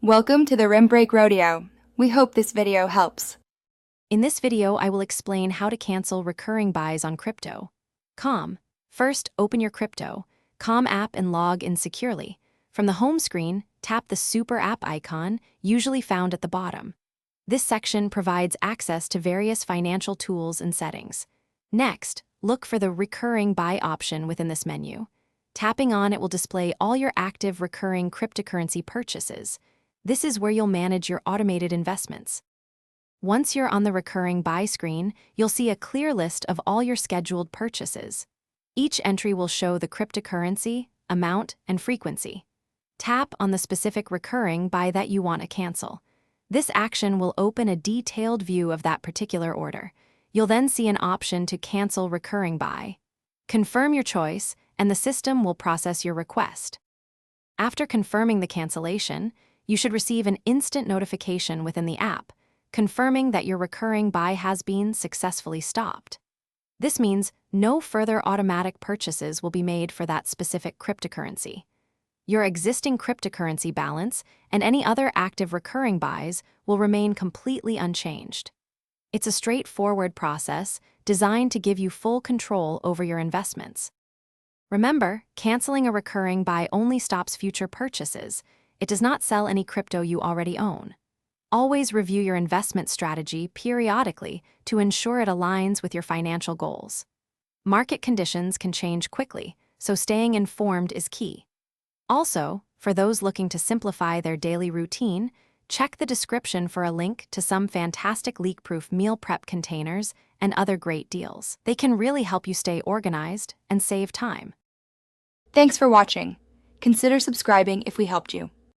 Welcome to the Rim Break Rodeo. We hope this video helps. In this video, I will explain how to cancel recurring buys on Crypto.com. First, open your Crypto.com app and log in securely. From the home screen, tap the Super App icon, usually found at the bottom. This section provides access to various financial tools and settings. Next, look for the Recurring Buy option within this menu. Tapping on it will display all your active recurring cryptocurrency purchases. This is where you'll manage your automated investments. Once you're on the Recurring Buy screen, you'll see a clear list of all your scheduled purchases. Each entry will show the cryptocurrency, amount, and frequency. Tap on the specific recurring buy that you want to cancel. This action will open a detailed view of that particular order. You'll then see an option to cancel recurring buy. Confirm your choice, and the system will process your request. After confirming the cancellation, you should receive an instant notification within the app, confirming that your recurring buy has been successfully stopped. This means no further automatic purchases will be made for that specific cryptocurrency. Your existing cryptocurrency balance and any other active recurring buys will remain completely unchanged. It's a straightforward process designed to give you full control over your investments. Remember, canceling a recurring buy only stops future purchases. It does not sell any crypto you already own. Always review your investment strategy periodically to ensure it aligns with your financial goals. Market conditions can change quickly, so staying informed is key. Also, for those looking to simplify their daily routine, check the description for a link to some fantastic leak-proof meal prep containers and other great deals. They can really help you stay organized and save time. Thanks for watching. Consider subscribing if we helped you.